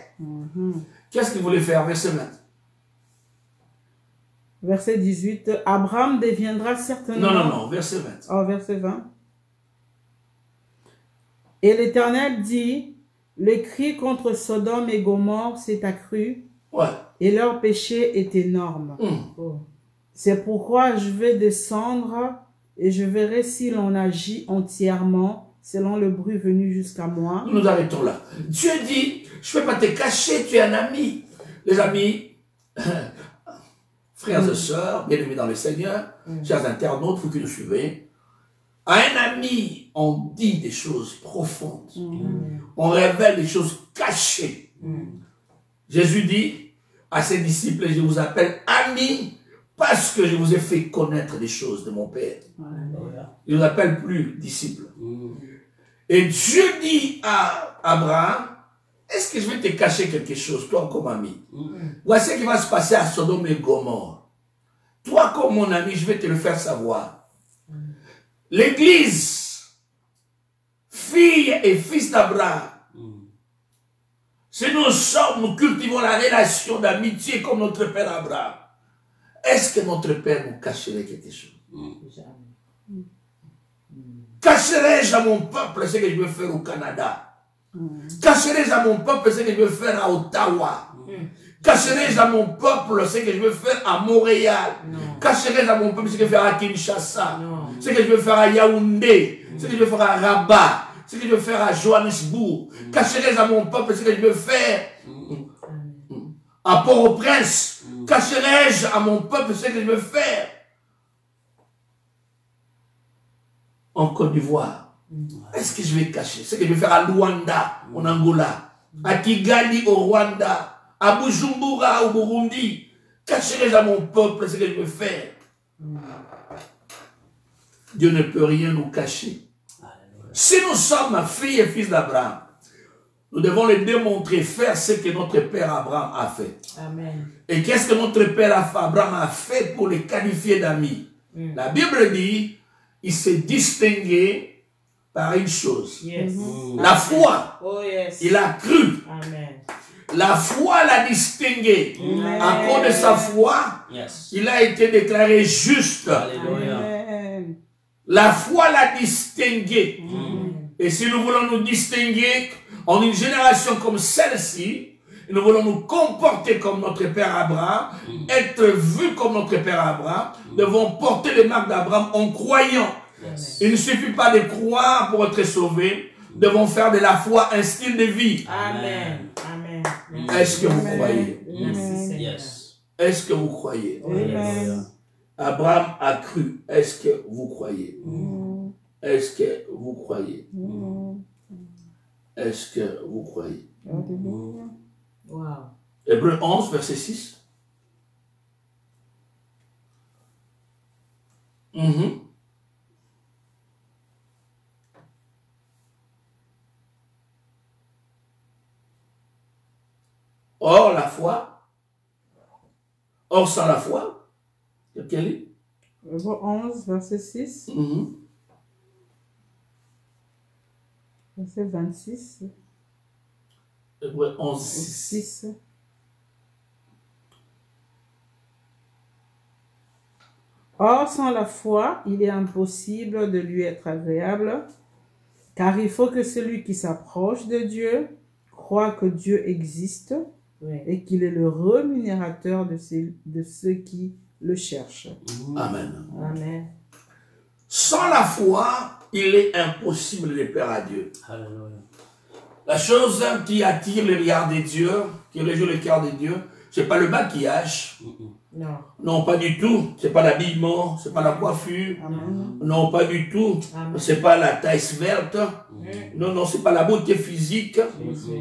Qu'est-ce qu'il voulait faire? Verset 20. Verset 18. Abraham deviendra certainement... Non, verset 20. Oh, verset 20. Et l'Éternel dit, le cri contre Sodome et Gomorrhe s'est accru, Ouais. et leur péché est énorme. Oh. C'est pourquoi je vais descendre et je verrai si l'on agit entièrement selon le bruit venu jusqu'à moi. Nous nous arrêtons là. Dieu dit, je ne peux pas te cacher, tu es un ami. Les amis, frères et sœurs, bien-aimés dans le Seigneur, chers internautes, vous qui nous suivez, à un ami, on dit des choses profondes. On révèle des choses cachées. Jésus dit à ses disciples, je vous appelle amis parce que je vous ai fait connaître des choses de mon Père. Il ne nous appelle plus disciples. Et Dieu dit à Abraham, est-ce que je vais te cacher quelque chose, toi comme ami? Voici ce qui va se passer à Sodome et Gomorrhe. Toi comme mon ami, je vais te le faire savoir. L'Église, fille et fils d'Abraham, si nous cultivons la relation d'amitié comme notre père Abraham, est-ce que notre père nous cacherait quelque chose? Jamais. Cacherai-je à mon peuple ce que je veux faire au Canada? Cacherai-je à mon peuple ce que je veux faire à Ottawa? Cacherai-je à mon peuple ce que je veux faire à Montréal? Cacherai-je à mon peuple ce que je veux faire à Kinshasa? Ce que je veux faire à Yaoundé? Ce que je veux faire à Rabat? Ce que je veux faire à Johannesburg? Cacherai-je à mon peuple ce que je veux faire à Port-au-Prince? Cacherai-je à mon peuple ce que je veux faire en Côte d'Ivoire? Est-ce que je vais cacher ce que je vais faire à Luanda, en Angola, à Kigali, au Rwanda, à Bujumbura, au Burundi? Cacherai-je à mon peuple ce que je veux faire? Dieu ne peut rien nous cacher. Si nous sommes filles et fils d'Abraham, nous devons le démontrer, faire ce que notre père Abraham a fait. Amen. Et qu'est-ce que notre père Abraham a fait pour les qualifier d'amis? La Bible dit, il s'est distingué par une chose. Yes. La foi. Oh yes. Il a cru. Amen. La foi l'a distingué. À cause de sa foi, il a été déclaré juste. Alléluia. Amen. La foi l'a distingué. Et si nous voulons nous distinguer en une génération comme celle-ci, nous voulons nous comporter comme notre père Abraham, être vus comme notre père Abraham, nous devons porter les marques d'Abraham en croyant. Il ne suffit pas de croire pour être sauvé, nous devons faire de la foi un style de vie. Amen. Amen. Est-ce que vous croyez? Merci Seigneur. Yes. Est-ce que vous croyez? Amen. Abraham a cru. Est-ce que vous croyez? Est-ce que vous croyez? Est-ce que vous croyez? Alléluia. Wow. Hébreux 11, verset 6. Or, la foi, or sans la foi, quel est? Hébreux 11, verset 6, verset 26. Hébreux 11, 6. 6. Or, sans la foi, il est impossible de lui être agréable, car il faut que celui qui s'approche de Dieu croit que Dieu existe Oui. et qu'il est le rémunérateur de ceux qui le cherchent. Amen. Amen. Sans la foi, il est impossible de plaire à Dieu. Alléluia. La chose qui attire le regard de Dieu, qui réjouit le cœur de Dieu, c'est pas le maquillage. Non. Non, pas du tout. C'est pas l'habillement, c'est pas la coiffure. Amen. Non, pas du tout. Amen. C'est pas la taille svelte. Non, non, c'est pas la beauté physique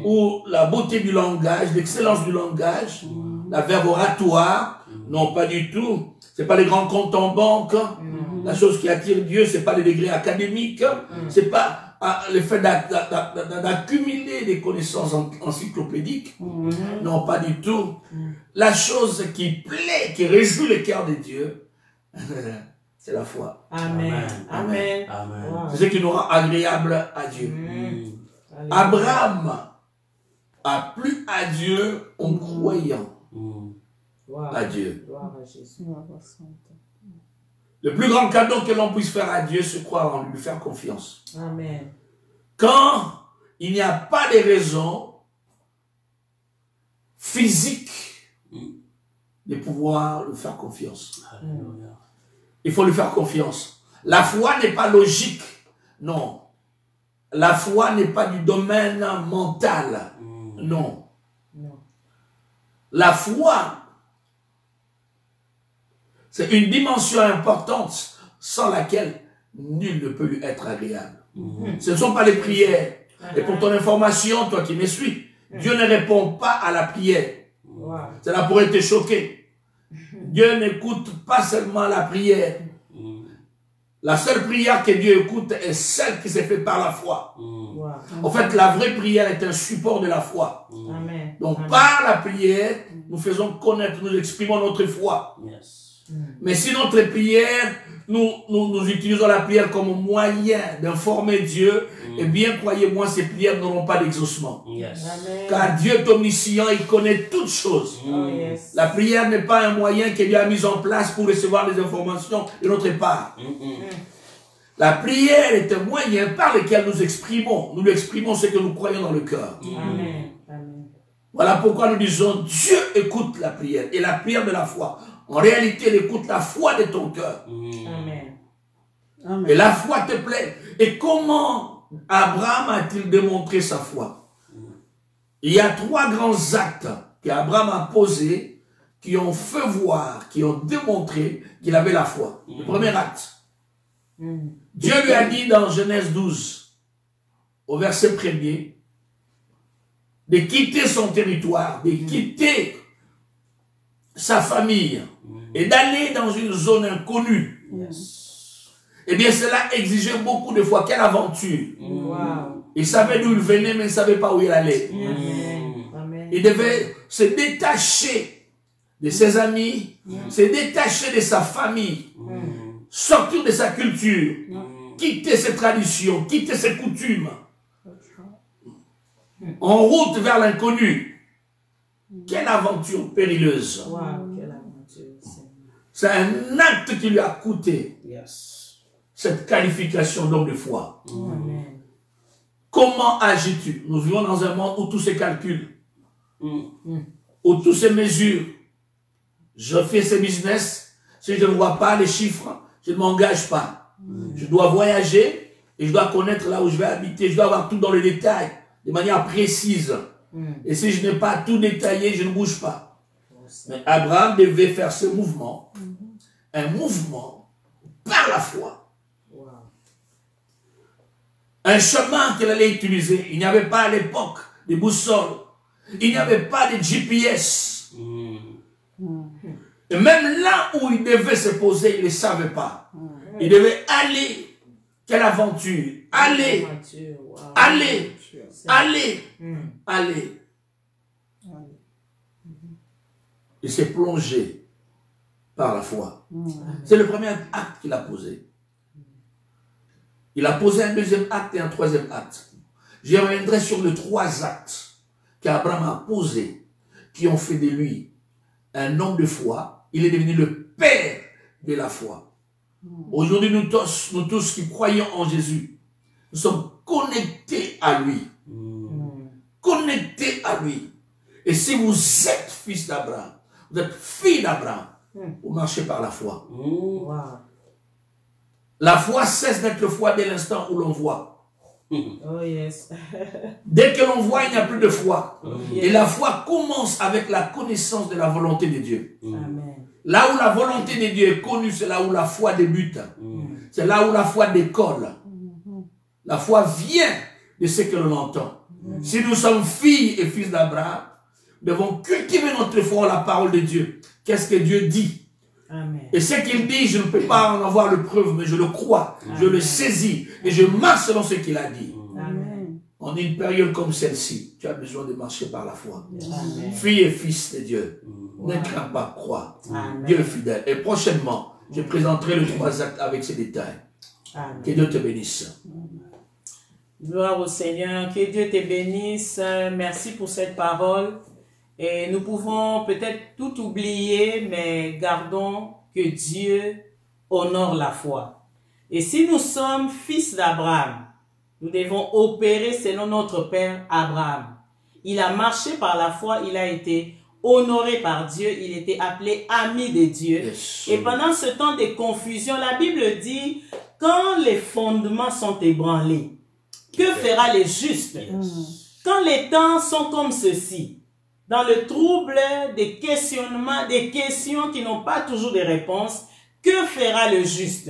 ou la beauté du langage, l'excellence du langage, la verve oratoire. Non, pas du tout. C'est pas les grands comptes en banque. La chose qui attire Dieu, c'est pas les degrés académiques. C'est pas le fait d'accumuler des connaissances encyclopédiques. Non, pas du tout. La chose qui plaît, qui réjouit le cœur de Dieu, c'est la foi. Amen. Amen. Amen. Wow. C'est ce qui nous rend agréable à Dieu. Alléluia. Abraham a plu à Dieu en croyant Wow. à Dieu. Gloire à Jésus. Le plus grand cadeau que l'on puisse faire à Dieu, c'est croire en lui, faire confiance. Amen. Quand il n'y a pas de raison physique de pouvoir lui faire confiance. Alléluia. Il faut lui faire confiance. La foi n'est pas logique. Non. La foi n'est pas du domaine mental. Non. Non. La foi, c'est une dimension importante sans laquelle nul ne peut lui être agréable. Ce ne sont pas les prières. Et pour ton information, toi qui me suis, Dieu ne répond pas à la prière. Wow. Cela pourrait te choquer. Dieu n'écoute pas seulement la prière. La seule prière que Dieu écoute est celle qui s'est faite par la foi. Wow. En fait, la vraie prière est un support de la foi. Amen. Donc, Amen. par la prière, nous faisons connaître, nous exprimons notre foi. Yes. Mais si notre prière, nous utilisons la prière comme moyen d'informer Dieu, eh bien, croyez-moi, ces prières n'auront pas d'exaucement. Yes. Amen. Car Dieu est omniscient, il connaît toutes choses. Oh, yes. La prière n'est pas un moyen que Dieu a mis en place pour recevoir les informations de notre part. La prière est un moyen par lequel nous exprimons. Nous exprimons ce que nous croyons dans le cœur. Amen. Amen. Voilà pourquoi nous disons Dieu écoute la prière et la prière de la foi. En réalité, il écoute la foi de ton cœur. Amen. Et la foi te plaît. Et comment Abraham a-t-il démontré sa foi? Il y a 3 grands actes qu'Abraham a posés qui ont fait voir, qui ont démontré qu'il avait la foi. Le premier acte. Dieu lui a dit dans Genèse 12, au verset 1er, de quitter son territoire, de quitter sa famille et d'aller dans une zone inconnue. Eh bien, cela exigeait beaucoup de foi. Quelle aventure! Wow. Il savait d'où il venait, mais il ne savait pas où il allait. Amen. Amen. Il devait se détacher de ses amis, se détacher de sa famille, sortir de sa culture, quitter ses traditions, quitter ses coutumes, en route vers l'inconnu. Quelle aventure périleuse! Wow. Quelle aventure, Seigneur. C'est un acte qui lui a coûté Yes. cette qualification d'homme de foi. Amen. Comment agis-tu? Nous vivons dans un monde où tout se calcule, où tout se mesure. Je fais ce business, si je ne vois pas les chiffres, je ne m'engage pas. Je dois voyager et je dois connaître là où je vais habiter. Je dois avoir tout dans les détails, de manière précise. Et si je n'ai pas tout détaillé, je ne bouge pas. Mais Abraham devait faire ce mouvement, un mouvement par la foi. Wow. Un chemin qu'il allait utiliser. Il n'y avait pas à l'époque de boussole. Il n'y avait pas de GPS. Et même là où il devait se poser, il ne savait pas. Il devait aller. Quelle aventure! Aller! Aventure. Wow. Aller! Aller! Aller! Il s'est plongé par la foi. C'est le premier acte qu'il a posé. Il a posé un deuxième acte et un troisième acte. Je reviendrai sur les 3 actes qu'Abraham a posées, qui ont fait de lui un homme de foi. Il est devenu le père de la foi. Aujourd'hui, nous tous qui croyons en Jésus, nous sommes connectés à lui. Connectés à lui. Et si vous êtes fils d'Abraham, vous êtes fille d'Abraham, vous marchez par la foi. Wow. La foi cesse d'être foi dès l'instant où l'on voit. Oh yes. Dès que l'on voit, il n'y a plus de foi. Yes. Et la foi commence avec la connaissance de la volonté de Dieu. Amen. Là où la volonté de Dieu est connue, c'est là où la foi débute. C'est là où la foi décolle. La foi vient de ce que l'on entend. Si nous sommes filles et fils d'Abraham, nous devons cultiver notre foi à la parole de Dieu. Qu'est-ce que Dieu dit? Amen. Et ce qu'il dit, je ne peux pas en avoir le preuve, mais je le crois, je le saisis et je marche selon ce qu'il a dit. Amen. En une période comme celle-ci, tu as besoin de marcher par la foi. Amen. Fille et fils de Dieu, ne crains pas, crois. Amen. Dieu est fidèle. Et prochainement, je présenterai le 3 actes avec ces détails. Amen. Que Dieu te bénisse. Gloire au Seigneur, que Dieu te bénisse. Merci pour cette parole. Et nous pouvons peut-être tout oublier, mais gardons que Dieu honore la foi. Et si nous sommes fils d'Abraham, nous devons opérer selon notre père Abraham. Il a marché par la foi, il a été honoré par Dieu, il était appelé ami de Dieu. Yes. Et pendant ce temps de confusion, la Bible dit, quand les fondements sont ébranlés, que fera le juste? Quand les temps sont comme ceci, dans le trouble des questionnements, des questions qui n'ont pas toujours de réponse, que fera le juste?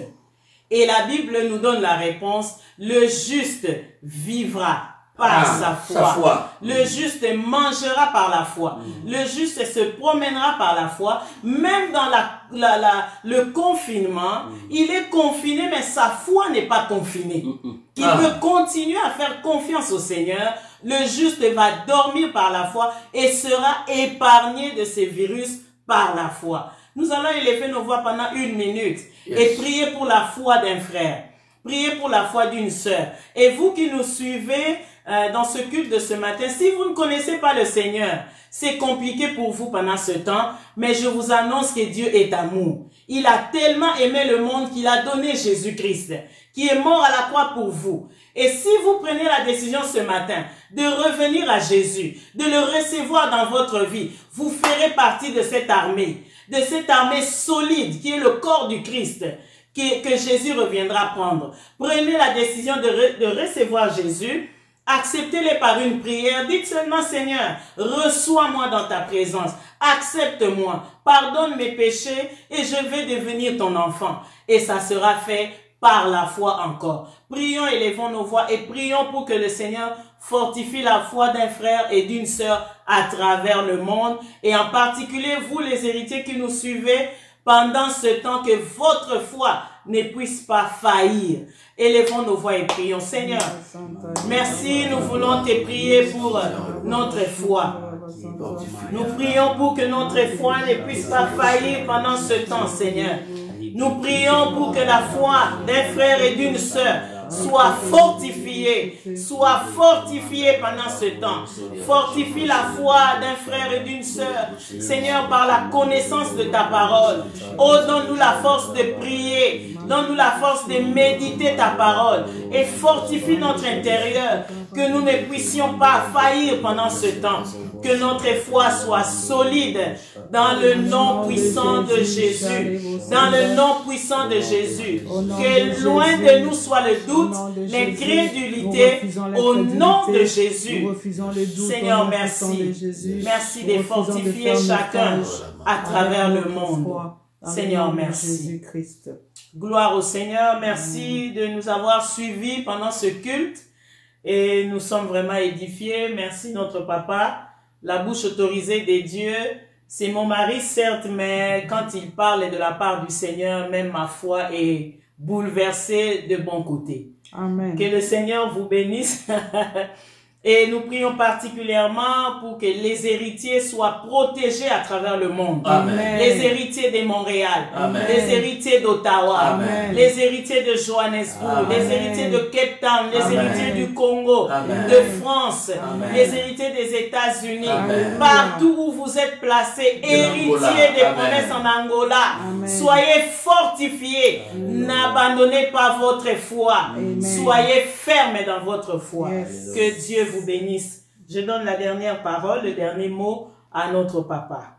Et la Bible nous donne la réponse, le juste vivra par sa foi. Le juste mangera par la foi. Le juste se promènera par la foi. Même dans le confinement, il est confiné, mais sa foi n'est pas confinée. Il peut continuer à faire confiance au Seigneur. Le juste va dormir par la foi et sera épargné de ces virus par la foi. Nous allons élever nos voix pendant 1 minute et prier pour la foi d'un frère. Priez pour la foi d'une sœur. Et vous qui nous suivez dans ce culte de ce matin, si vous ne connaissez pas le Seigneur, c'est compliqué pour vous pendant ce temps, mais je vous annonce que Dieu est amour. Il a tellement aimé le monde qu'il a donné Jésus-Christ, qui est mort à la croix pour vous. Et si vous prenez la décision ce matin de revenir à Jésus, de le recevoir dans votre vie, vous ferez partie de cette armée solide qui est le corps du Christ, que Jésus reviendra prendre. Prenez la décision de recevoir Jésus. Acceptez-le par une prière. Dites seulement, Seigneur, reçois-moi dans ta présence. Accepte-moi. Pardonne mes péchés et je vais devenir ton enfant. Et ça sera fait par la foi encore. Prions, élevons nos voix et prions pour que le Seigneur fortifie la foi d'un frère et d'une sœur à travers le monde. Et en particulier, vous les héritiers qui nous suivez, pendant ce temps, que votre foi ne puisse pas faillir. Élevons nos voix et prions. Seigneur, merci, nous voulons te prier pour notre foi. Nous prions pour que notre foi ne puisse pas faillir pendant ce temps, Seigneur. Nous prions pour que la foi d'un frère et d'une sœur soit fortifiée pendant ce temps. Fortifie la foi d'un frère et d'une sœur, Seigneur, par la connaissance de ta parole. Oh, donne-nous la force de prier, donne-nous la force de méditer ta parole et fortifie notre intérieur, que nous ne puissions pas faillir pendant ce temps. Que notre foi soit solide dans le nom puissant de Jésus. Dans le nom puissant de Jésus. Que loin de nous soit le doute, l'incrédulité. Au nom de Jésus. Seigneur, merci. Merci de fortifier chacun à travers le monde. Seigneur, merci. Gloire au Seigneur. Merci de nous avoir suivis pendant ce culte. Et nous sommes vraiment édifiés. Merci notre papa. La bouche autorisée des dieux, c'est mon mari certes, mais quand il parle de la part du Seigneur, même ma foi est bouleversée de bon côté. Amen. Que le Seigneur vous bénisse. Et nous prions particulièrement pour que les héritiers soient protégés à travers le monde. Amen. Les héritiers de Montréal, Amen. les héritiers d'Ottawa, Amen. les héritiers de Johannesburg, Amen. les héritiers de Cape Town, les Amen. héritiers du Congo, Amen. de France, Amen. les héritiers des États-Unis, Amen. partout où vous êtes placés, héritiers des Amen. promesses en Angola, Amen. soyez fortifiés, n'abandonnez pas votre foi, Amen. soyez fermes dans votre foi. Yes. Que Dieu vous bénisse. Je donne la dernière parole, le dernier mot à notre papa.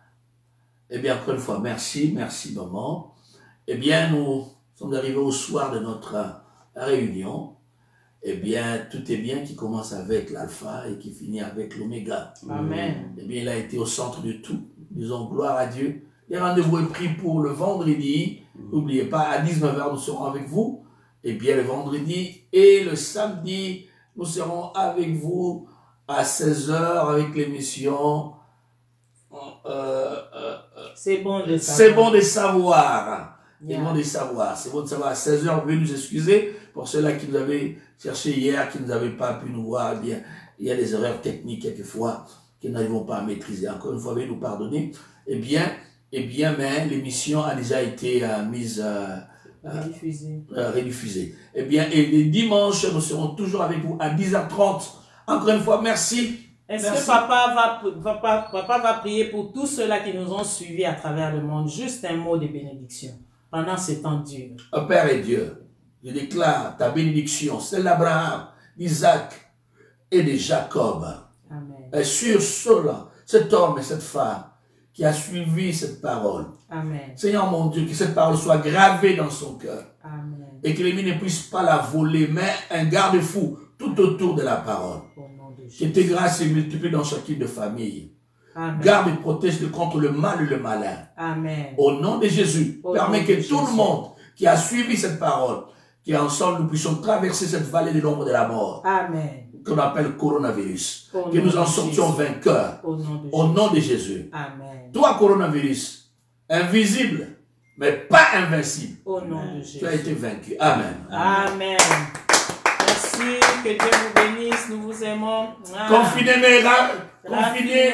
Eh bien, encore une fois, merci maman. Eh bien, nous sommes arrivés au soir de notre réunion. Eh bien, tout est bien qui commence avec l'alpha et qui finit avec l'oméga. Amen. Eh bien, il a été au centre de tout. Disons gloire à Dieu. Les rendez-vous est pris pour le vendredi. N'oubliez pas, à 19h, nous serons avec vous. Eh bien, le vendredi et le samedi, nous serons avec vous à 16h avec l'émission C'est bon de savoir. C'est bon de savoir. C'est Yeah. bon de savoir. C'est bon de savoir. À 16h, veuillez nous excuser pour ceux-là qui nous avaient cherché hier, qui ne avaient pas pu nous voir. Eh bien, il y a des erreurs techniques quelquefois que nous n'arrivons pas à maîtriser. Encore une fois, veuillez nous pardonner. Eh bien, mais l'émission a déjà été mise rediffusée. Eh bien, et les dimanches, nous serons toujours avec vous à 10h30. Encore une fois, merci. Est-ce Merci. que papa va prier pour tous ceux-là qui nous ont suivis à travers le monde? Juste un mot de bénédiction pendant ce temps dur. Oh, Père et Dieu, je déclare ta bénédiction, celle d'Abraham, d'Isaac et de Jacob. Amen. Et sur cela, cet homme et cette femme qui a suivi cette parole. Amen. Seigneur mon Dieu, que cette parole soit gravée dans son cœur. Amen. Et que l'ennemi ne puisse pas la voler, mais un garde-fou tout autour de la parole. Au nom de Que Jésus. tes grâces se multiplient dans chacune de famille. Amen. Garde et protège contre le mal et le malin. Amen. Au nom de Jésus, Au permets nom que de tout le Jésus. monde qui a suivi cette parole, qu'ensemble nous puissions traverser cette vallée de l'ombre de la mort, Amen. qu'on appelle coronavirus, Au que nom nous en de sortions Jésus. vainqueurs. Au nom de Au Jésus. nom de Jésus. Amen. Toi, coronavirus, invisible, mais pas invincible, Au nom de tu as Jésus. été vaincu. Amen. Amen. Merci. Que Dieu vous bénisse. Nous vous aimons. Confinez, mais raffinez,